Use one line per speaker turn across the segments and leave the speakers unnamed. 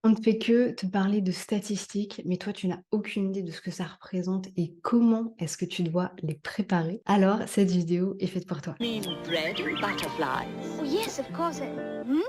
On ne fait que te parler de statistiques, mais toi, tu n'as aucune idée de ce que ça représente et comment est-ce que tu dois les préparer. Alors, cette vidéo est faite pour toi.
Mean bread and butterflies.
Oh, yes, of course. Hmm?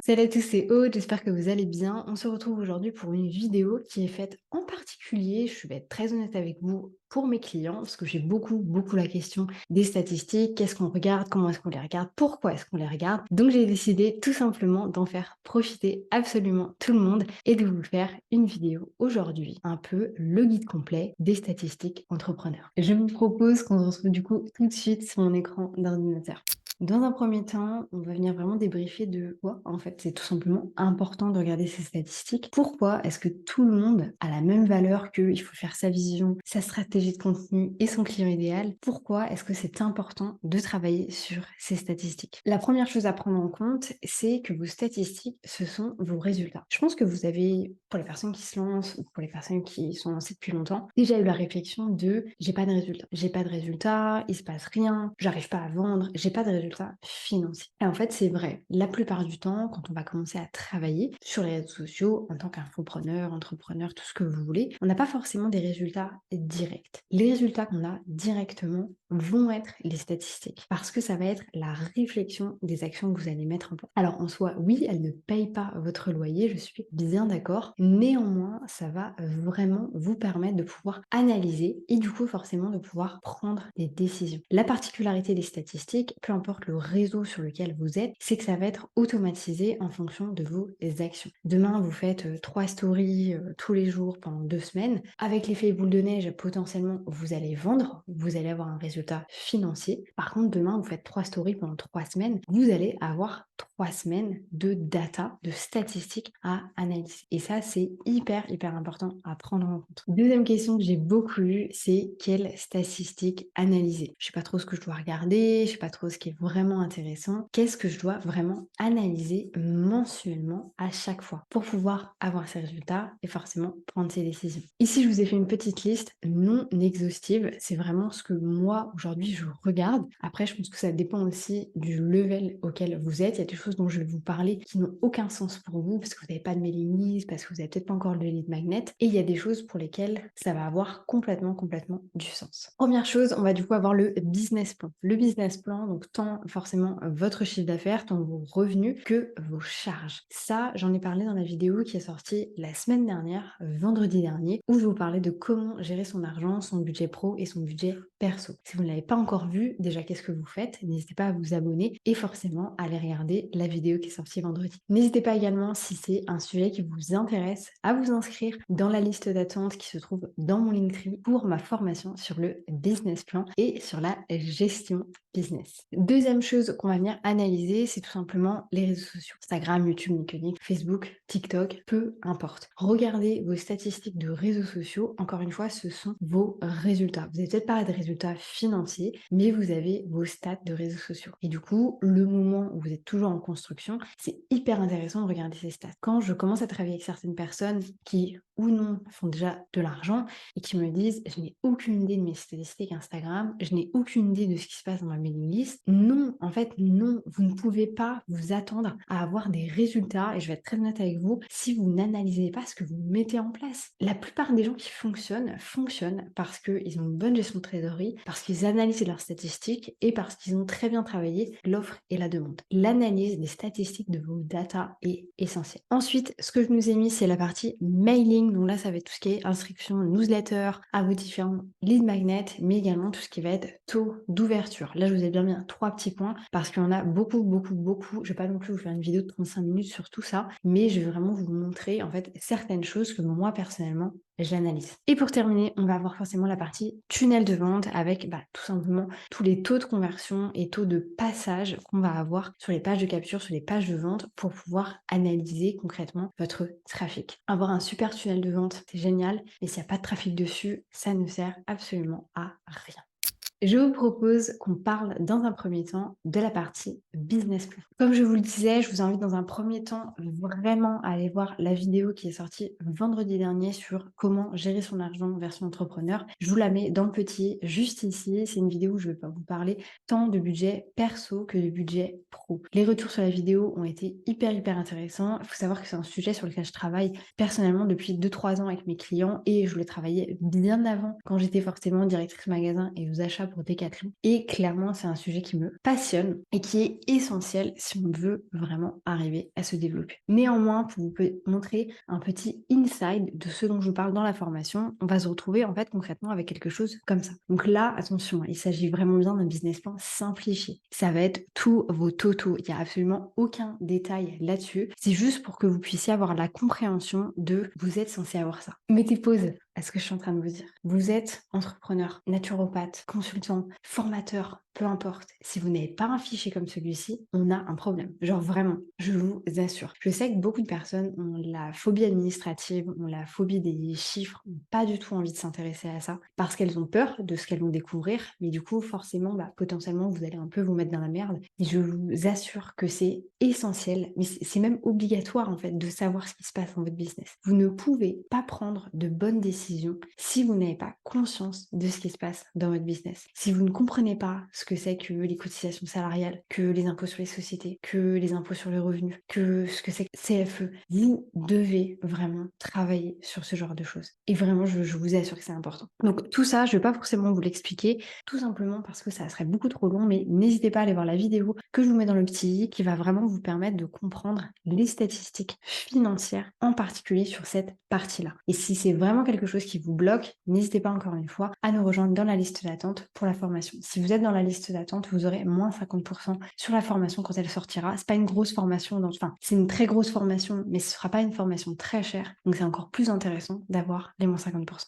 Salut à tous, c'est Aude, j'espère que vous allez bien. On se retrouve aujourd'hui pour une vidéo qui est faite en particulier, je vais être très honnête avec vous, pour mes clients, parce que j'ai beaucoup la question des statistiques, qu'est-ce qu'on regarde, comment est-ce qu'on les regarde, pourquoi est-ce qu'on les regarde. Donc j'ai décidé tout simplement d'en faire profiter absolument tout le monde et de vous faire une vidéo aujourd'hui, un peu le guide complet des statistiques entrepreneurs. Je vous propose qu'on se retrouve du coup tout de suite sur mon écran d'ordinateur. Dans un premier temps, on va venir vraiment débriefer de quoi, en fait, c'est tout simplement important de regarder ces statistiques. Pourquoi est-ce que tout le monde a la même valeur qu'il faut faire sa vision, sa stratégie de contenu et son client idéal? Pourquoi est-ce que c'est important de travailler sur ces statistiques? La première chose à prendre en compte, c'est que vos statistiques, ce sont vos résultats. Je pense que vous avez, pour les personnes qui se lancent ou pour les personnes qui sont lancées depuis longtemps, déjà eu la réflexion de j'ai pas de résultats. J'ai pas de résultats, il se passe rien, j'arrive pas à vendre, j'ai pas de résultats financiers. Et en fait, c'est vrai. La plupart du temps, quand on va commencer à travailler sur les réseaux sociaux, en tant qu'infopreneur, entrepreneur, tout ce que vous voulez, on n'a pas forcément des résultats directs. Les résultats qu'on a directement vont être les statistiques parce que ça va être la réflexion des actions que vous allez mettre en place. Alors en soi, oui, elles ne payent pas votre loyer, je suis bien d'accord. Néanmoins, ça va vraiment vous permettre de pouvoir analyser et du coup forcément de pouvoir prendre des décisions. La particularité des statistiques, peu importe le réseau sur lequel vous êtes, c'est que ça va être automatisé en fonction de vos actions. Demain, vous faites 3 stories tous les jours pendant 2 semaines. Avec l'effet boule de neige, potentiellement, vous allez vendre, vous allez avoir un résultat financier. Par contre, demain, vous faites 3 stories pendant 3 semaines, vous allez avoir 3 semaines de data, de statistiques à analyser. Et ça, c'est hyper important à prendre en compte. Deuxième question que j'ai beaucoup eue, c'est quelles statistiques analyser? Je sais pas trop ce que je dois regarder, je sais pas trop ce qui est vraiment intéressant. Qu'est-ce que je dois vraiment analyser mensuellement à chaque fois pour pouvoir avoir ces résultats et forcément prendre ces décisions. Ici, je vous ai fait une petite liste non exhaustive. C'est vraiment ce que moi, aujourd'hui, je regarde. Après, je pense que ça dépend aussi du level auquel vous êtes. Il y a des choses dont je vais vous parler qui n'ont aucun sens pour vous parce que vous n'avez pas de mailing list, parce que vous n'avez peut-être pas encore le lead magnet. Et il y a des choses pour lesquelles ça va avoir complètement du sens. Première chose, on va du coup avoir le business plan. Le business plan, donc tant forcément votre chiffre d'affaires, tant vos revenus que vos charges. Ça, j'en ai parlé dans la vidéo qui est sortie la semaine dernière, vendredi dernier, où je vous parlais de comment gérer son argent, son budget pro et son budget perso. Si vous ne l'avez pas encore vu, déjà qu'est-ce que vous faites? N'hésitez pas à vous abonner et forcément à aller regarder la vidéo qui est sortie vendredi. N'hésitez pas également, si c'est un sujet qui vous intéresse, à vous inscrire dans la liste d'attente qui se trouve dans mon Linktree pour ma formation sur le business plan et sur la gestion business. Deuxième chose qu'on va venir analyser, c'est tout simplement les réseaux sociaux. Instagram, YouTube, LinkedIn, Facebook, TikTok, peu importe. Regardez vos statistiques de réseaux sociaux. Encore une fois, ce sont vos résultats. Vous n'avez peut-être pas de résultats financiers, mais vous avez vos stats de réseaux sociaux. Et du coup, le moment où vous êtes toujours en construction, c'est hyper intéressant de regarder ces stats. Quand je commence à travailler avec certaines personnes qui, ou non, font déjà de l'argent et qui me disent je n'ai aucune idée de mes statistiques Instagram, je n'ai aucune idée de ce qui se passe dans ma mailing list. Non, en fait, non, vous ne pouvez pas vous attendre à avoir des résultats, et je vais être très honnête avec vous, si vous n'analysez pas ce que vous mettez en place. La plupart des gens qui fonctionnent parce qu'ils ont une bonne gestion de trésorerie, parce qu'ils analysent leurs statistiques et parce qu'ils ont très bien travaillé l'offre et la demande. L'analyse des statistiques de vos data est essentielle. Ensuite, ce que je nous ai mis, c'est la partie mailing. Donc là, ça va être tout ce qui est inscription, newsletter, à vos différents lead magnets, mais également tout ce qui va être taux d'ouverture. Là, je vous ai bien mis 3 petits points parce qu'il y en a beaucoup. Je vais pas non plus vous faire une vidéo de 35 minutes sur tout ça, mais je vais vraiment vous montrer en fait certaines choses que moi personnellement j'analyse. Et pour terminer, on va avoir forcément la partie tunnel de vente avec tout simplement tous les taux de conversion et taux de passage qu'on va avoir sur les pages de capture, sur les pages de vente pour pouvoir analyser concrètement votre trafic. Avoir un super tunnel de vente, c'est génial, mais s'il n'y a pas de trafic dessus, ça ne sert absolument à rien. Je vous propose qu'on parle dans un premier temps de la partie business plan. Comme je vous le disais, je vous invite dans un premier temps vraiment à aller voir la vidéo qui est sortie vendredi dernier sur comment gérer son argent version entrepreneur. Je vous la mets dans le petit juste ici. C'est une vidéo où je vais pas vous parler tant de budget perso que de budget pro. Les retours sur la vidéo ont été hyper intéressants. Il faut savoir que c'est un sujet sur lequel je travaille personnellement depuis 2-3 ans avec mes clients et je voulais travailler bien avant quand j'étais forcément directrice magasin et aux achats pour Decathlon. Et clairement, c'est un sujet qui me passionne et qui est essentiel si on veut vraiment arriver à se développer. Néanmoins, pour vous montrer un petit inside de ce dont je vous parle dans la formation, on va se retrouver en fait concrètement avec quelque chose comme ça. Donc là, attention, il s'agit vraiment bien d'un business plan simplifié. Ça va être tous vos totaux. Il n'y a absolument aucun détail là-dessus. C'est juste pour que vous puissiez avoir la compréhension de vous êtes censé avoir ça. Mettez pause à ce que je suis en train de vous dire. Vous êtes entrepreneur, naturopathe, consultant, formateur, peu importe. Si vous n'avez pas un fichier comme celui-ci, on a un problème. Genre vraiment, je vous assure. Je sais que beaucoup de personnes ont la phobie administrative, ont la phobie des chiffres, n'ont pas du tout envie de s'intéresser à ça parce qu'elles ont peur de ce qu'elles vont découvrir. Mais du coup, forcément, potentiellement, vous allez un peu vous mettre dans la merde. Et je vous assure que c'est essentiel, mais c'est même obligatoire en fait de savoir ce qui se passe dans votre business. Vous ne pouvez pas prendre de bonnes décisions si vous n'avez pas conscience de ce qui se passe dans votre business. Si vous ne comprenez pas ce que c'est que les cotisations salariales, que les impôts sur les sociétés, que les impôts sur les revenus, que ce que c'est que CFE, vous devez vraiment travailler sur ce genre de choses. Et vraiment, je vous assure que c'est important. Donc tout ça, je ne vais pas forcément vous l'expliquer, tout simplement parce que ça serait beaucoup trop long, mais n'hésitez pas à aller voir la vidéo que je vous mets dans le petit i qui va vraiment vous permettre de comprendre les statistiques financières, en particulier sur cette partie-là. Et si c'est vraiment quelque chose qui vous bloque, n'hésitez pas encore une fois à nous rejoindre dans la liste d'attente pour la formation. Si vous êtes dans la liste d'attente, vous aurez moins 50% sur la formation quand elle sortira. C'est pas une grosse formation, enfin, c'est une très grosse formation, mais ce sera pas une formation très chère, donc c'est encore plus intéressant d'avoir les moins 50%.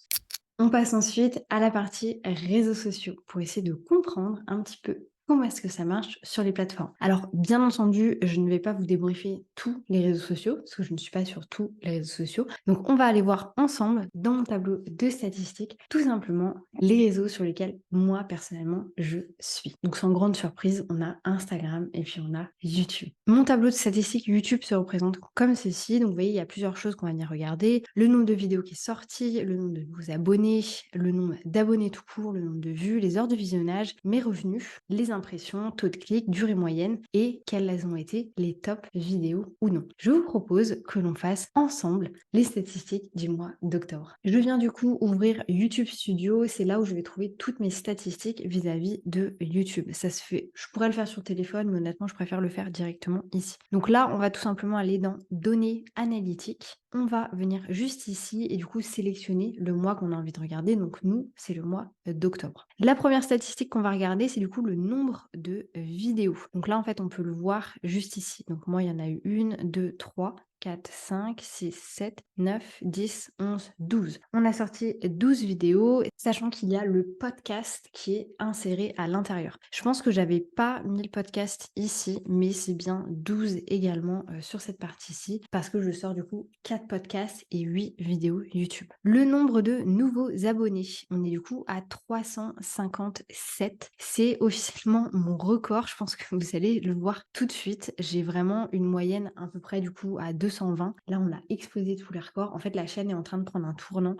On passe ensuite à la partie réseaux sociaux pour essayer de comprendre un petit peu comment est-ce que ça marche sur les plateformes. Alors, bien entendu, je ne vais pas vous débriefer tous les réseaux sociaux, parce que je ne suis pas sur tous les réseaux sociaux. Donc, on va aller voir ensemble, dans mon tableau de statistiques, tout simplement les réseaux sur lesquels, moi, personnellement, je suis. Donc, sans grande surprise, on a Instagram et puis on a YouTube. Mon tableau de statistiques YouTube se représente comme ceci. Donc, vous voyez, il y a plusieurs choses qu'on va venir regarder. Le nombre de vidéos qui est sorti, le nombre de nouveaux abonnés, le nombre d'abonnés tout court, le nombre de vues, les heures de visionnage, mes revenus, les impressions, taux de clic, durée moyenne et quelles ont été les top vidéos ou non. Je vous propose que l'on fasse ensemble les statistiques du mois d'octobre. Je viens du coup ouvrir YouTube Studio, c'est là où je vais trouver toutes mes statistiques vis-à-vis de YouTube. Ça se fait, je pourrais le faire sur téléphone, mais honnêtement, je préfère le faire directement ici. Donc là, on va tout simplement aller dans données analytiques. On va venir juste ici et du coup sélectionner le mois qu'on a envie de regarder. Donc nous, c'est le mois d'octobre. La première statistique qu'on va regarder, c'est du coup le nombre de vidéos. Donc là, en fait, on peut le voir juste ici. Donc moi, il y en a eu 1, 2, 3, 4, 5, 6, 7, 9, 10, 11, 12. On a sorti 12 vidéos, sachant qu'il y a le podcast qui est inséré à l'intérieur. Je pense que j'avais pas mis le podcast ici, mais c'est bien 12 également sur cette partie-ci, parce que je sors du coup 4 podcasts et 8 vidéos YouTube. Le nombre de nouveaux abonnés, on est du coup à 357. C'est officiellement mon record, je pense que vous allez le voir tout de suite. J'ai vraiment une moyenne à peu près du coup à 220. Là, on a explosé tous les records. En fait, la chaîne est en train de prendre un tournant.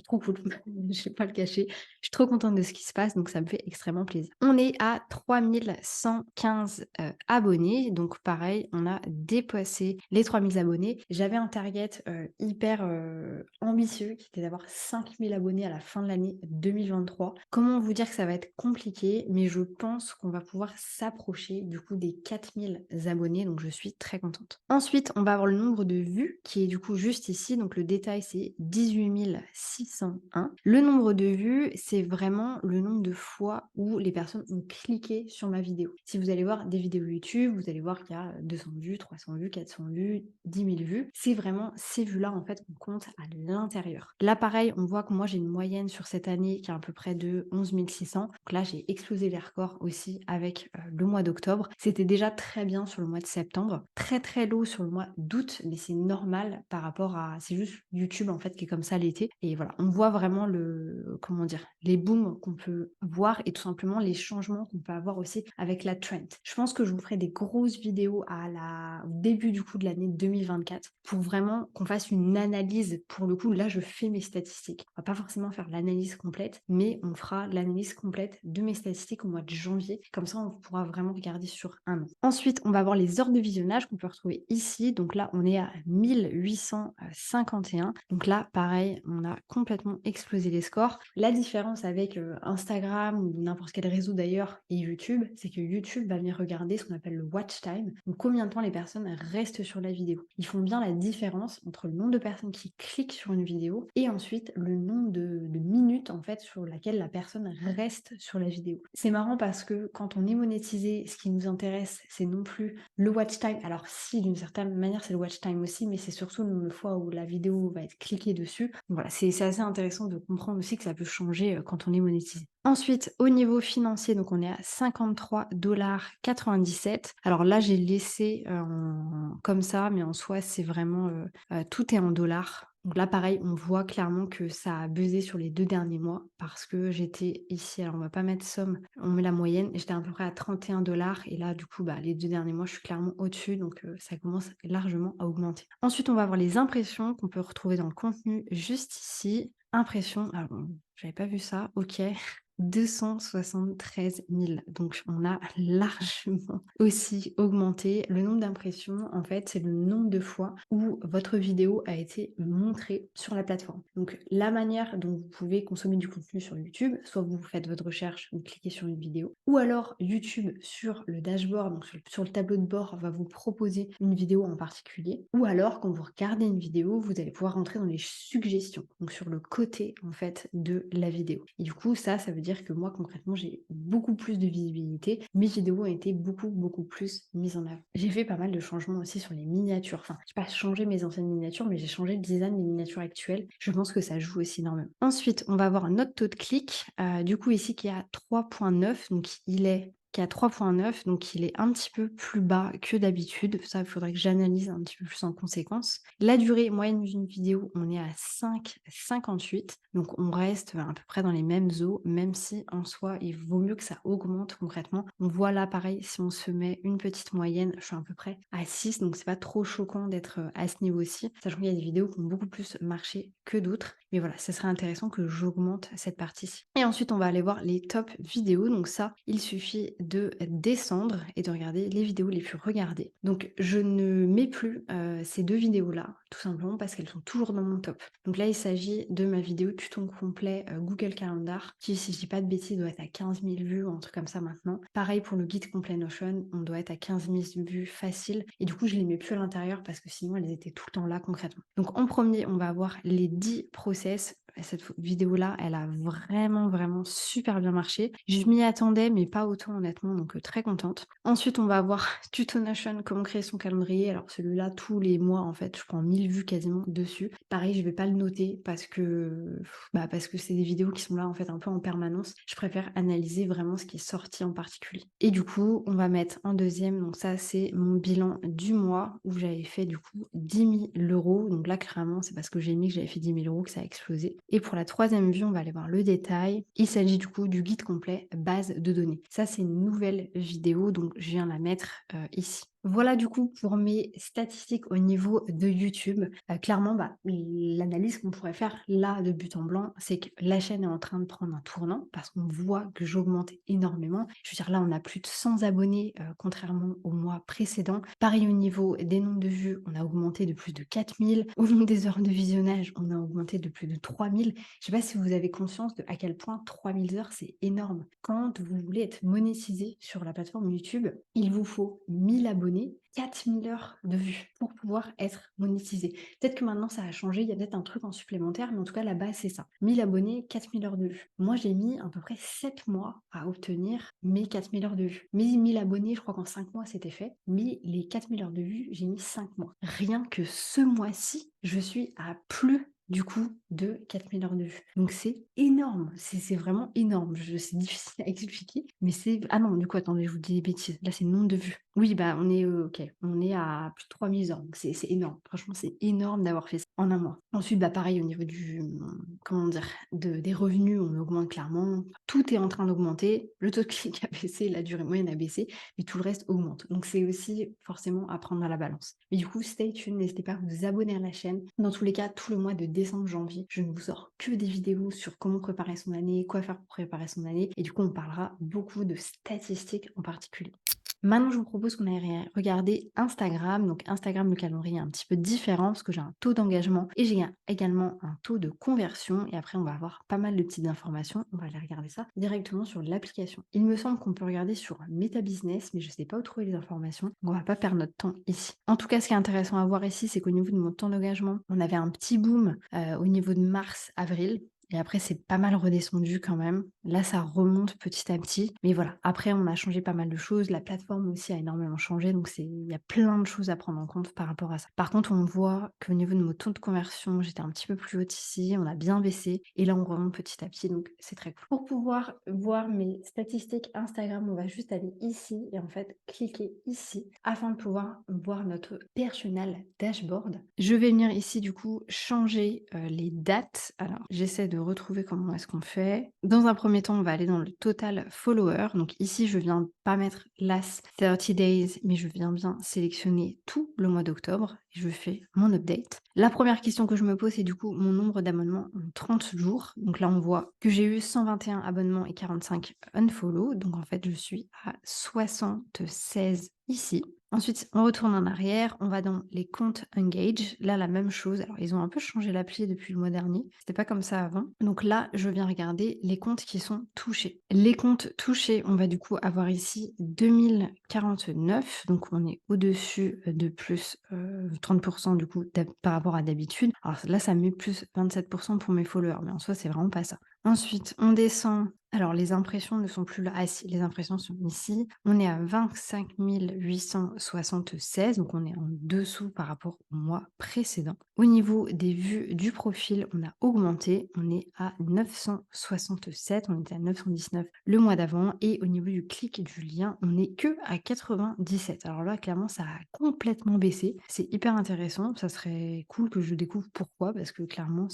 Trop cool, je vais pas le cacher. Je suis trop contente de ce qui se passe, donc ça me fait extrêmement plaisir. On est à 3115 abonnés, donc pareil, on a dépassé les 3000 abonnés. J'avais un target hyper ambitieux qui était d'avoir 5000 abonnés à la fin de l'année 2023. Comment vous dire que ça va être compliqué, mais je pense qu'on va pouvoir s'approcher du coup des 4000 abonnés, donc je suis très contente. Ensuite, on va avoir le nombre de vues qui est du coup juste ici, donc le détail c'est 18 601. Le nombre de vues, c'est vraiment le nombre de fois où les personnes ont cliqué sur ma vidéo. Si vous allez voir des vidéos YouTube, vous allez voir qu'il y a 200 vues, 300 vues, 400 vues, 10 000 vues. C'est vraiment ces vues-là en fait qu'on compte à l'intérieur. Là pareil, on voit que moi j'ai une moyenne sur cette année qui est à peu près de 11 600. Donc là j'ai explosé les records aussi avec le mois d'octobre. C'était déjà très bien sur le mois de septembre, très très low sur le mois d'août doute, mais c'est normal par rapport à c'est juste YouTube, en fait, qui est comme ça l'été et voilà, on voit vraiment comment dire? Les booms qu'on peut voir et tout simplement les changements qu'on peut avoir aussi avec la trend. Je pense que je vous ferai des grosses vidéos au début, du coup, de l'année 2024 pour vraiment qu'on fasse une analyse. Pour le coup, là, je fais mes statistiques. On va pas forcément faire l'analyse complète, mais on fera l'analyse complète de mes statistiques au mois de janvier. Comme ça, on pourra vraiment regarder sur un an. Ensuite, on va avoir les heures de visionnage qu'on peut retrouver ici. Donc là, on est à 1851. Donc là, pareil, on a complètement explosé les scores. La différence avec Instagram ou n'importe quel réseau d'ailleurs et YouTube, c'est que YouTube va venir regarder ce qu'on appelle le watch time. Donc combien de temps les personnes restent sur la vidéo. Ils font bien la différence entre le nombre de personnes qui cliquent sur une vidéo et ensuite le nombre de minutes en fait sur laquelle la personne reste sur la vidéo. C'est marrant parce que quand on est monétisé, ce qui nous intéresse, c'est non plus le watch time. Alors si, d'une certaine manière, c'est le watch time aussi, mais c'est surtout le nombre de fois où la vidéo va être cliquée dessus. Donc voilà, c'est assez intéressant de comprendre aussi que ça peut changer quand on est monétisé. Ensuite, au niveau financier, donc on est à 53,97 $. Alors là, j'ai laissé comme ça, mais en soi, c'est vraiment tout est en dollars. Donc là, pareil, on voit clairement que ça a buzzé sur les 2 derniers mois parce que j'étais ici, alors on va pas mettre somme, on met la moyenne, j'étais à peu près à 31 $ et là, du coup, bah, les 2 derniers mois, je suis clairement au-dessus, donc ça commence largement à augmenter. Ensuite, on va avoir les impressions qu'on peut retrouver dans le contenu juste ici. Impressions, alors j'avais pas vu ça, ok. 273 000. Donc, on a largement aussi augmenté le nombre d'impressions. En fait, c'est le nombre de fois où votre vidéo a été montrée sur la plateforme. Donc, la manière dont vous pouvez consommer du contenu sur YouTube, soit vous faites votre recherche, vous cliquez sur une vidéo, ou alors YouTube sur le dashboard, donc sur le tableau de bord, va vous proposer une vidéo en particulier, ou alors quand vous regardez une vidéo, vous allez pouvoir rentrer dans les suggestions, donc sur le côté en fait de la vidéo. Et du coup, ça veut dire que moi concrètement, j'ai beaucoup plus de visibilité. Mes vidéos ont été beaucoup plus mises en avant. J'ai fait pas mal de changements aussi sur les miniatures. Enfin, j'ai pas changé mes anciennes miniatures, mais j'ai changé le design des miniatures actuelles. Je pense que ça joue aussi énormément. Ensuite, on va avoir notre taux de clic. Du coup, ici qui est à 3,9, donc il est qui est à 3,9, donc il est un petit peu plus bas que d'habitude. Ça, il faudrait que j'analyse un petit peu plus en conséquence. La durée moyenne d'une vidéo, on est à 5,58. Donc on reste à peu près dans les mêmes eaux, même si en soi, il vaut mieux que ça augmente concrètement. On voit là, pareil, si on se met une petite moyenne, je suis à peu près à 6, donc c'est pas trop choquant d'être à ce niveau-ci, sachant qu'il y a des vidéos qui ont beaucoup plus marché que d'autres. Mais voilà, ça serait intéressant que j'augmente cette partie-ci. Et ensuite, on va aller voir les top vidéos. Donc ça, il suffit de descendre et de regarder les vidéos les plus regardées. Donc je ne mets plus ces 2 vidéos-là, tout simplement parce qu'elles sont toujours dans mon top. Donc là, il s'agit de ma vidéo tuto complet Google Calendar, qui, si je dis pas de bêtises, doit être à 15 000 vues ou un truc comme ça maintenant. Pareil pour le guide complet Notion, on doit être à 15 000 vues facile. Et du coup, je les mets plus à l'intérieur parce que sinon, elles étaient tout le temps là concrètement. Donc en premier, on va avoir les 10 process. Cette vidéo-là, elle a vraiment super bien marché. Je m'y attendais, mais pas autant honnêtement, donc très contente. Ensuite, on va avoir Tuto Notion, comment créer son calendrier. Alors celui-là, tous les mois, en fait, je prends 1000 vues quasiment dessus. Pareil, je vais pas le noter parce que c'est des vidéos qui sont là, en fait, un peu en permanence. Je préfère analyser vraiment ce qui est sorti en particulier. Et du coup, on va mettre en deuxième, donc ça, c'est mon bilan du mois où j'avais fait du coup 10 000 €. Donc là, clairement, c'est parce que j'ai mis que j'avais fait 10 000 € que ça a explosé. Et pour la troisième vue, on va aller voir le détail. Il s'agit du coup du guide complet base de données. Ça, c'est une nouvelle vidéo, donc je viens la mettre ici. Voilà du coup pour mes statistiques au niveau de YouTube. Clairement, l'analyse qu'on pourrait faire là de but en blanc, c'est que la chaîne est en train de prendre un tournant parce qu'on voit que j'augmente énormément. Je veux dire, là, on a plus de 100 abonnés contrairement au mois précédent. Pareil au niveau des nombres de vues, on a augmenté de plus de 4000. Au nombre des heures de visionnage, on a augmenté de plus de 3000. Je ne sais pas si vous avez conscience de à quel point 3000 heures, c'est énorme. Quand vous voulez être monétisé sur la plateforme YouTube, il vous faut 1000 abonnés, 4000 heures de vues pour pouvoir être monétisé. Peut-être que maintenant ça a changé, il y a peut-être un truc en supplémentaire, mais en tout cas là-bas c'est ça. 1000 abonnés, 4000 heures de vues. Moi j'ai mis à peu près 7 mois à obtenir mes 4000 heures de vues. Mes 1000 abonnés, je crois qu'en 5 mois c'était fait, mais les 4000 heures de vues, j'ai mis 5 mois. Rien que ce mois-ci, je suis à plus du coup de 4000 heures de vues. Donc c'est énorme, c'est vraiment énorme. C'est difficile à expliquer, mais c'est... Ah non, du coup, attendez, je vous dis des bêtises. Là, c'est le nombre de vues. Oui, bah, on est à plus de 3000 heures, donc c'est énorme. Franchement, c'est énorme d'avoir fait ça en un mois. Ensuite, bah, pareil au niveau comment dire? Des revenus, on augmente clairement. Tout est en train d'augmenter. Le taux de clic a baissé, la durée moyenne a baissé, mais tout le reste augmente. Donc c'est aussi forcément à prendre à la balance. Mais du coup, stay tuned, n'hésitez pas à vous abonner à la chaîne. Dans tous les cas, tout le mois de décembre, janvier, je ne vous sors que des vidéos sur comment préparer son année, quoi faire pour préparer son année et du coup, on parlera beaucoup de statistiques en particulier. Maintenant, je vous propose qu'on aille regarder Instagram. Donc Instagram, le calendrier est un petit peu différent parce que j'ai un taux d'engagement et j'ai également un taux de conversion. Et après, on va avoir pas mal de petites informations. On va aller regarder ça directement sur l'application. Il me semble qu'on peut regarder sur Meta Business, mais je ne sais pas où trouver les informations. Donc on va pas perdre notre temps ici. En tout cas, ce qui est intéressant à voir ici, c'est qu'au niveau de mon temps d'engagement, on avait un petit boom au niveau de mars-avril. Et après, c'est pas mal redescendu quand même. Là, ça remonte petit à petit. Mais voilà, après, on a changé pas mal de choses. La plateforme aussi a énormément changé. Donc, il y a plein de choses à prendre en compte par rapport à ça. Par contre, on voit qu'au niveau de mon taux de conversion, j'étais un petit peu plus haute ici. On a bien baissé. Et là, on remonte petit à petit. Donc, c'est très cool. Pour pouvoir voir mes statistiques Instagram, on va juste aller ici et en fait, cliquer ici afin de pouvoir voir notre personal dashboard. Je vais venir ici, du coup, changer les dates. Alors, j'essaie de retrouver comment est-ce qu'on fait. Dans un premier temps, on va aller dans le total follower. Donc ici, je viens pas mettre last 30 days, mais je viens bien sélectionner tout le mois d'octobre. Et je fais mon update. La première question que je me pose, c'est du coup mon nombre d'abonnements en 30 jours. Donc là, on voit que j'ai eu 121 abonnements et 45 unfollow. Donc en fait, je suis à 76 ici. Ensuite, on retourne en arrière, on va dans les comptes Engage. Là, la même chose. Alors, ils ont un peu changé l'appli depuis le mois dernier. C'était pas comme ça avant. Donc là, je viens regarder les comptes qui sont touchés. Les comptes touchés, on va du coup avoir ici 2049. Donc, on est au-dessus de plus 30% du coup par rapport à d'habitude. Alors là, ça met plus 27% pour mes followers. Mais en soi, c'est vraiment pas ça. Ensuite, on descend. Alors, les impressions ne sont plus là. Ah si, les impressions sont ici. On est à 25 876, donc on est en dessous par rapport au mois précédent. Au niveau des vues du profil, on a augmenté. On est à 967, on était à 919 le mois d'avant. Et au niveau du clic du lien, on n'est que à 97. Alors là, clairement, ça a complètement baissé. C'est hyper intéressant. Ça serait cool que je découvre pourquoi, parce que clairement,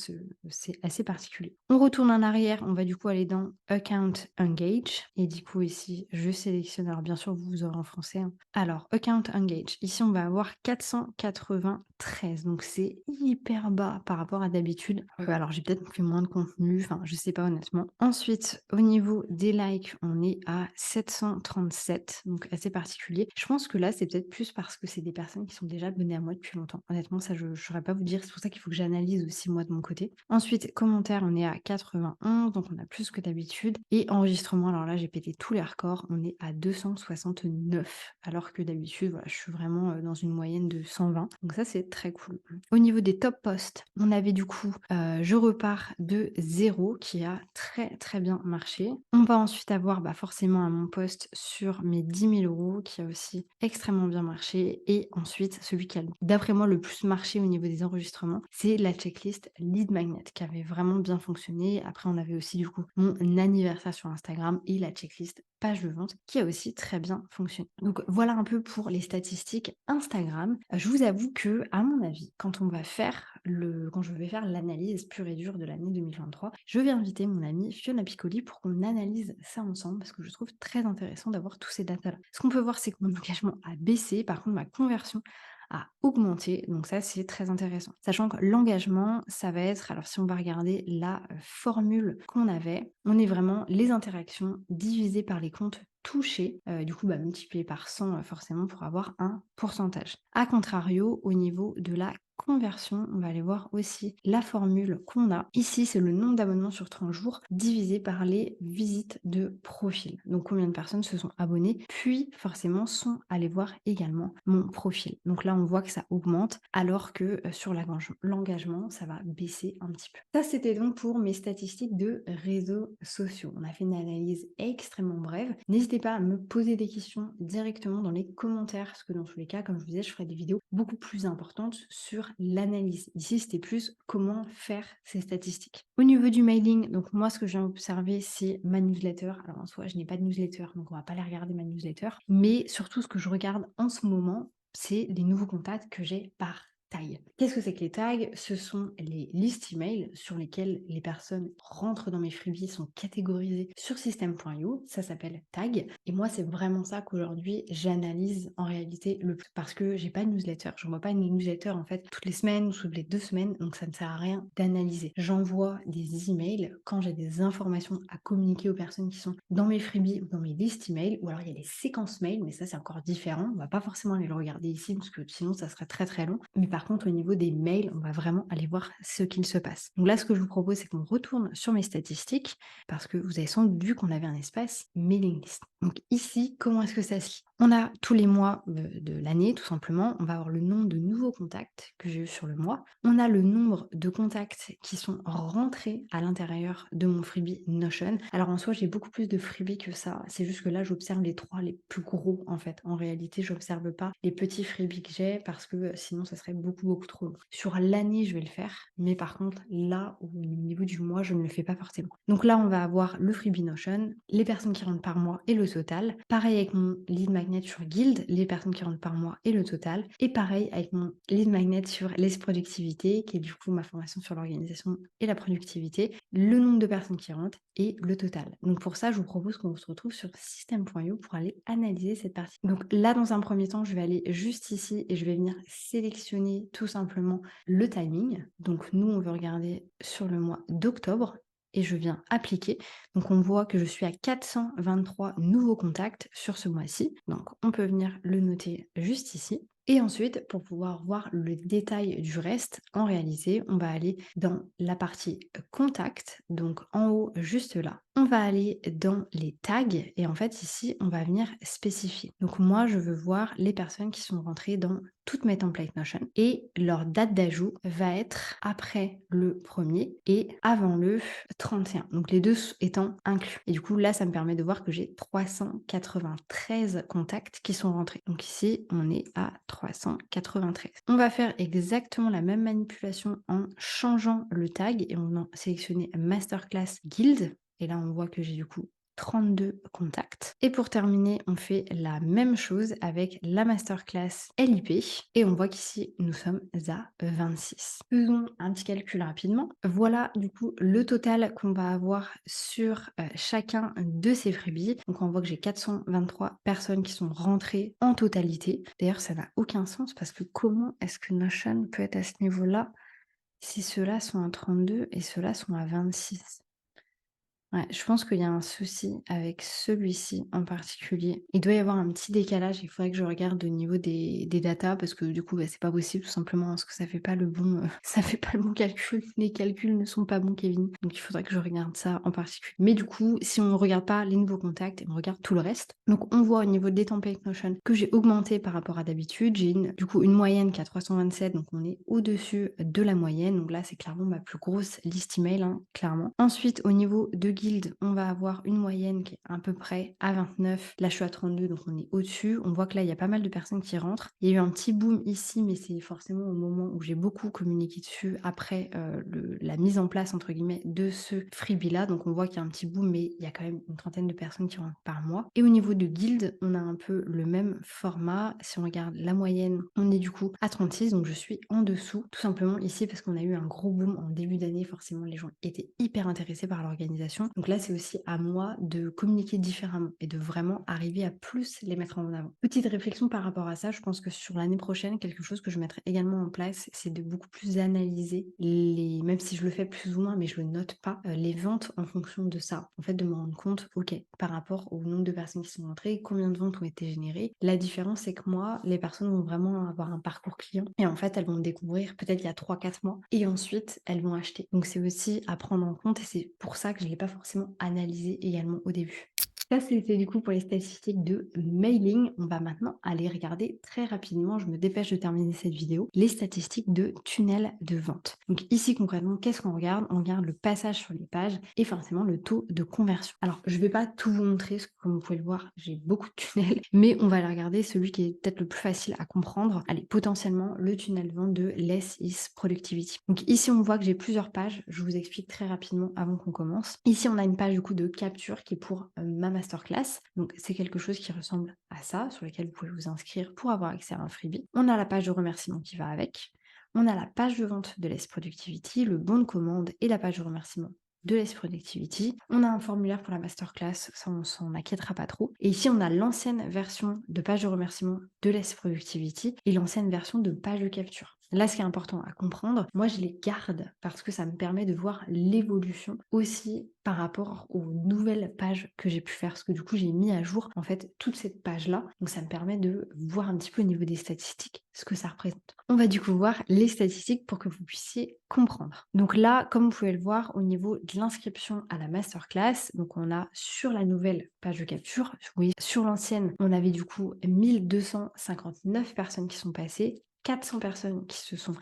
c'est assez particulier. On retourne en arrière. On va du coup aller dans Account Engage. Et du coup, ici, je sélectionne. Alors, bien sûr, vous aurez en français. Hein. Alors, Account Engage. Ici, on va avoir 493. Donc, c'est hyper bas par rapport à d'habitude. Alors, j'ai peut-être fait moins de contenu. Enfin, je sais pas honnêtement. Ensuite, au niveau des likes, on est à 737. Donc, assez particulier. Je pense que là, c'est peut-être plus parce que c'est des personnes qui sont déjà abonnées à moi depuis longtemps. Honnêtement, ça, je ne saurais pas vous dire. C'est pour ça qu'il faut que j'analyse aussi moi de mon côté. Ensuite, commentaires, on est à 91. Donc, on a plus que d'habitude. Et enregistrement, alors là, j'ai pété tous les records. On est à 269. Alors que d'habitude, voilà, je suis vraiment dans une moyenne de 120. Donc ça, c'est très cool. Au niveau des top posts, on avait du coup, je repars de 0 qui a très très bien marché. On va ensuite avoir forcément mon post sur mes 10 000 € qui a aussi extrêmement bien marché. Et ensuite, celui qui a d'après moi le plus marché au niveau des enregistrements, c'est la checklist Lead Magnet qui avait vraiment bien fonctionné. Après, on avait aussi du coup mon anniversaire sur Instagram et la checklist page de vente qui a aussi très bien fonctionné. Donc voilà un peu pour les statistiques Instagram. Je vous avoue que, à mon avis, quand je vais faire l'analyse pure et dure de l'année 2023, je vais inviter mon amie Fiona Piccoli pour qu'on analyse ça ensemble parce que je trouve très intéressant d'avoir tous ces datas-là. Ce qu'on peut voir, c'est que mon engagement a baissé, par contre ma conversion a augmenté, donc ça c'est très intéressant. Sachant que l'engagement, ça va être, alors si on va regarder la formule qu'on avait, on est vraiment les interactions divisées par les comptes touchés, du coup multiplié par 100 forcément pour avoir un pourcentage. A contrario, au niveau de la conversion, on va aller voir aussi la formule qu'on a. Ici, c'est le nombre d'abonnements sur 30 jours divisé par les visites de profil. Donc, combien de personnes se sont abonnées, puis forcément sont allées voir également mon profil. Donc là, on voit que ça augmente, alors que sur l'engagement, ça va baisser un petit peu. Ça, c'était donc pour mes statistiques de réseaux sociaux. On a fait une analyse extrêmement brève. N'hésitez n'hésitez pas à me poser des questions directement dans les commentaires, parce que dans tous les cas, comme je vous disais, je ferai des vidéos beaucoup plus importantes sur l'analyse. Ici, c'était plus comment faire ces statistiques. Au niveau du mailing, donc moi, ce que j'ai observé, c'est ma newsletter. Alors en soi, je n'ai pas de newsletter, donc on va pas les regarder ma newsletter. Mais surtout, ce que je regarde en ce moment, c'est les nouveaux contacts que j'ai par tags. Qu'est-ce que c'est que les tags? Ce sont les listes email sur lesquelles les personnes rentrent dans mes freebies, sont catégorisées sur system.io. Ça s'appelle tag. Et moi, c'est vraiment ça qu'aujourd'hui, j'analyse en réalité le plus. Parce que j'ai pas de newsletter. Je n'envoie pas une newsletter en fait toutes les semaines ou toutes les 2 semaines. Donc ça ne sert à rien d'analyser. J'envoie des emails quand j'ai des informations à communiquer aux personnes qui sont dans mes freebies ou dans mes listes email. Ou alors il y a les séquences mail, mais ça c'est encore différent. On va pas forcément aller le regarder ici parce que sinon ça serait très très long. Mais par contre, au niveau des mails, on va vraiment aller voir ce qu'il se passe. Donc là, ce que je vous propose, c'est qu'on retourne sur mes statistiques parce que vous avez sans doute vu qu'on avait un espace mailing list. Donc ici, comment est-ce que ça se lit? On a tous les mois de l'année, tout simplement. On va avoir le nombre de nouveaux contacts que j'ai eu sur le mois. On a le nombre de contacts qui sont rentrés à l'intérieur de mon freebie Notion. Alors en soi, j'ai beaucoup plus de freebies que ça. C'est juste que là, j'observe les 3 les plus gros en fait. En réalité, j'observe pas les petits freebies que j'ai parce que sinon, ça serait beaucoup trop long. Sur l'année, je vais le faire. Mais par contre, là, au niveau du mois, je ne le fais pas forcément. Donc là, on va avoir le freebie Notion, les personnes qui rentrent par mois et le total. Pareil avec mon lead magnet sur Guild, les personnes qui rentrent par mois et le total. Et pareil avec mon lead magnet sur les productivités, qui est du coup ma formation sur l'organisation et la productivité, le nombre de personnes qui rentrent et le total. Donc pour ça, je vous propose qu'on se retrouve sur system.io pour aller analyser cette partie. Donc là, dans un premier temps, je vais aller juste ici et je vais venir sélectionner tout simplement le timing. Donc nous, on veut regarder sur le mois d'octobre et je viens appliquer. Donc on voit que je suis à 423 nouveaux contacts sur ce mois-ci. Donc on peut venir le noter juste ici. Et ensuite, pour pouvoir voir le détail du reste, en réalité, on va aller dans la partie contact, donc en haut, juste là. On va aller dans les tags et en fait, ici, on va venir spécifier. Donc moi, je veux voir les personnes qui sont rentrées dans toutes mes templates Notion et leur date d'ajout va être après le 1er et avant le 31. Donc les deux étant inclus. Et du coup, là, ça me permet de voir que j'ai 393 contacts qui sont rentrés. Donc ici, on est à 393. On va faire exactement la même manipulation en changeant le tag et on va sélectionner Masterclass Guild. Et là, on voit que j'ai du coup 32 contacts. Et pour terminer, on fait la même chose avec la masterclass LIP et on voit qu'ici, nous sommes à 26. Faisons un petit calcul rapidement. Voilà du coup le total qu'on va avoir sur chacun de ces freebies. Donc on voit que j'ai 423 personnes qui sont rentrées en totalité. D'ailleurs, ça n'a aucun sens parce que comment est-ce que Notion peut être à ce niveau-là si ceux-là sont à 32 et ceux-là sont à 26? Ouais, je pense qu'il y a un souci avec celui-ci en particulier. Il doit y avoir un petit décalage, il faudrait que je regarde au niveau des datas parce que du coup, c'est pas possible tout simplement parce que ça fait pas le bon, ça fait pas le bon calcul. Les calculs ne sont pas bons, Kevin. Donc il faudrait que je regarde ça en particulier. Mais du coup, si on regarde pas les nouveaux contacts, on regarde tout le reste. Donc on voit au niveau des templates Notion que j'ai augmenté par rapport à d'habitude. J'ai du coup une moyenne qui est à 327, donc on est au-dessus de la moyenne. Donc là, c'est clairement ma plus grosse liste email, hein, clairement. Ensuite, au niveau de Guild, on va avoir une moyenne qui est à peu près à 29. Là, je suis à 32, donc on est au-dessus. On voit que là, il y a pas mal de personnes qui rentrent. Il y a eu un petit boom ici, mais c'est forcément au moment où j'ai beaucoup communiqué dessus après la mise en place, entre guillemets, de ce freebie-là. Donc on voit qu'il y a un petit boom, mais il y a quand même une trentaine de personnes qui rentrent par mois. Et au niveau de Guild, on a un peu le même format. Si on regarde la moyenne, on est du coup à 36, donc je suis en dessous, tout simplement ici parce qu'on a eu un gros boom en début d'année. Forcément, les gens étaient hyper intéressés par l'organisation. Donc là, c'est aussi à moi de communiquer différemment et de vraiment arriver à plus les mettre en avant. Petite réflexion par rapport à ça, je pense que sur l'année prochaine, quelque chose que je mettrai également en place, c'est de beaucoup plus analyser même si je le fais plus ou moins, mais je le note pas, les ventes en fonction de ça. En fait, de me rendre compte, ok, par rapport au nombre de personnes qui sont entrées, combien de ventes ont été générées. La différence, c'est que moi, les personnes vont vraiment avoir un parcours client et en fait, elles vont me découvrir peut-être il y a 3-4 mois et ensuite, elles vont acheter. Donc c'est aussi à prendre en compte et c'est pour ça que je ne l'ai pas forcément analysé également au début. Ça, c'était du coup pour les statistiques de mailing. On va maintenant aller regarder très rapidement, je me dépêche de terminer cette vidéo, les statistiques de tunnel de vente. Donc ici, concrètement, qu'est-ce qu'on regarde? On regarde le passage sur les pages et forcément le taux de conversion. Alors, je ne vais pas tout vous montrer, parce que comme vous pouvez le voir, j'ai beaucoup de tunnels, mais on va aller regarder celui qui est peut-être le plus facile à comprendre. Allez, potentiellement le tunnel de vente de Less is Productivity. Donc ici, on voit que j'ai plusieurs pages. Je vous explique très rapidement avant qu'on commence. Ici, on a une page du coup de capture qui est pour ma masterclass. Donc c'est quelque chose qui ressemble à ça, sur lequel vous pouvez vous inscrire pour avoir accès à un freebie. On a la page de remerciement qui va avec. On a la page de vente de Less Productivity, le bon de commande et la page de remerciement de Less Productivity. On a un formulaire pour la masterclass, ça on s'en inquiétera pas trop. Et ici on a l'ancienne version de page de remerciement de Less Productivity et l'ancienne version de page de capture. Là, ce qui est important à comprendre, moi je les garde parce que ça me permet de voir l'évolution aussi par rapport aux nouvelles pages que j'ai pu faire. Parce que du coup, j'ai mis à jour en fait toute cette page-là. Donc ça me permet de voir un petit peu au niveau des statistiques ce que ça représente. On va du coup voir les statistiques pour que vous puissiez comprendre. Donc là, comme vous pouvez le voir, au niveau de l'inscription à la masterclass, donc on a sur la nouvelle page de capture, oui, sur l'ancienne, on avait du coup 1259 personnes qui sont passées. 400 personnes qui se sont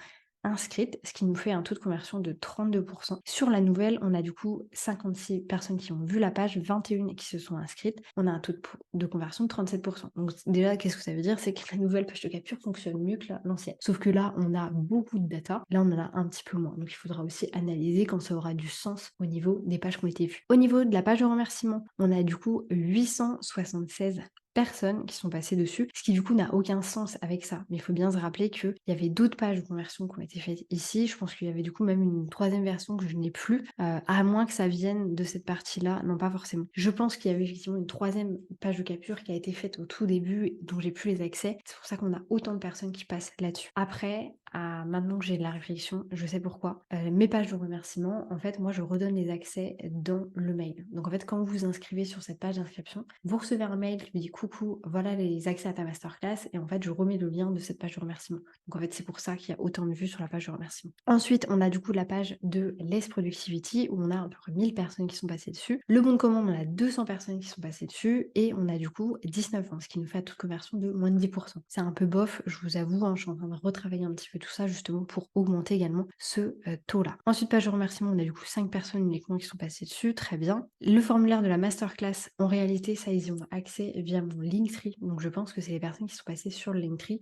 inscrites, ce qui nous fait un taux de conversion de 32%. Sur la nouvelle, on a du coup 56 personnes qui ont vu la page, 21 qui se sont inscrites. On a un taux de conversion de 37%. Donc déjà, qu'est-ce que ça veut dire? C'est que la nouvelle page de capture fonctionne mieux que l'ancienne. Sauf que là, on a beaucoup de data. Là, on en a un petit peu moins. Donc il faudra aussi analyser quand ça aura du sens au niveau des pages qui ont été vues. Au niveau de la page de remerciement, on a du coup 876 personnes qui sont passées dessus, ce qui du coup n'a aucun sens avec ça. Mais il faut bien se rappeler qu'il y avait d'autres pages de conversion qui ont été faites ici. Je pense qu'il y avait du coup même une troisième version que je n'ai plus, à moins que ça vienne de cette partie-là. Non, pas forcément. Je pense qu'il y avait effectivement une troisième page de capture qui a été faite au tout début, dont j'ai plus les accès. C'est pour ça qu'on a autant de personnes qui passent là-dessus. Après, maintenant que j'ai de la réflexion, je sais pourquoi. Mes pages de remerciement, en fait, moi, je redonne les accès dans le mail. Donc, en fait, quand vous vous inscrivez sur cette page d'inscription, vous recevez un mail qui vous dit coucou, voilà les accès à ta masterclass. Et en fait, je remets le lien de cette page de remerciement. Donc, en fait, c'est pour ça qu'il y a autant de vues sur la page de remerciement. Ensuite, on a du coup la page de Less Productivity où on a à peu près 1000 personnes qui sont passées dessus. Le bon de commande, on a 200 personnes qui sont passées dessus. Et on a du coup 19 ventes, ce qui nous fait un taux de conversion de moins de 10%. C'est un peu bof, je vous avoue, hein, je suis en train de retravailler un petit peu tout ça justement pour augmenter également ce taux-là. Ensuite, page de remerciement, on a du coup 5 personnes uniquement qui sont passées dessus, très bien. Le formulaire de la masterclass, en réalité, ça, ils y ont accès via mon Linktree. Donc, je pense que c'est les personnes qui sont passées sur le Linktree.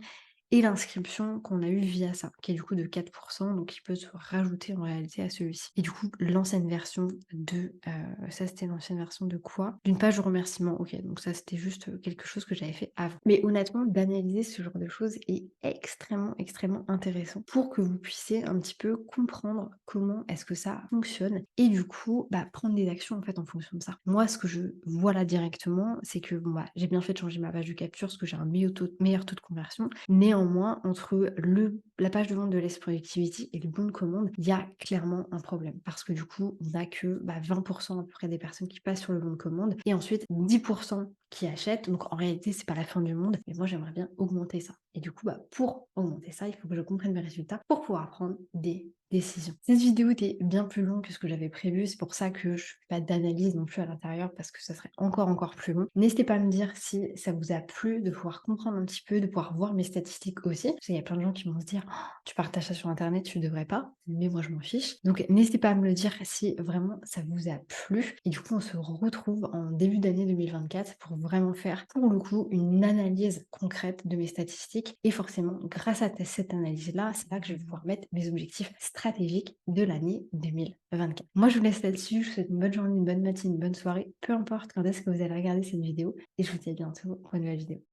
Et l'inscription qu'on a eue via ça, qui est du coup de 4%, donc qui peut se rajouter en réalité à celui-ci. Et du coup, l'ancienne version de... ça, c'était l'ancienne version de quoi? D'une page de remerciement, ok, donc ça, c'était juste quelque chose que j'avais fait avant. Mais honnêtement, d'analyser ce genre de choses est extrêmement, extrêmement intéressant pour que vous puissiez un petit peu comprendre comment est-ce que ça fonctionne et du coup, prendre des actions en fait en fonction de ça. Moi, ce que je vois là directement, c'est que bon, j'ai bien fait de changer ma page de capture parce que j'ai un meilleur taux de conversion. Néanmoins, entre la page de vente de Less Productivity et le bon de commande, il y a clairement un problème parce que du coup, on n'a que 20% à peu près des personnes qui passent sur le bon de commande et ensuite 10% qui achètent. Donc en réalité, c'est pas la fin du monde, mais moi j'aimerais bien augmenter ça. Et du coup, pour augmenter ça, il faut que je comprenne mes résultats pour pouvoir prendre des décisions. Cette vidéo était bien plus longue que ce que j'avais prévu, c'est pour ça que je ne fais pas d'analyse non plus à l'intérieur parce que ça serait encore plus long. N'hésitez pas à me dire si ça vous a plu de pouvoir comprendre un petit peu, de pouvoir voir mes statistiques aussi, parce qu'il y a plein de gens qui vont se dire oh, tu partages ça sur internet, tu devrais pas, mais moi je m'en fiche. Donc n'hésitez pas à me le dire si vraiment ça vous a plu et du coup on se retrouve en début d'année 2024 pour vraiment faire pour le coup une analyse concrète de mes statistiques et forcément grâce à cette analyse-là, c'est là que je vais pouvoir mettre mes objectifs stratégiques de l'année 2024. Moi, je vous laisse là-dessus. Je vous souhaite une bonne journée, une bonne matinée, une bonne soirée, peu importe quand est-ce que vous allez regarder cette vidéo. Et je vous dis à bientôt pour une nouvelle vidéo.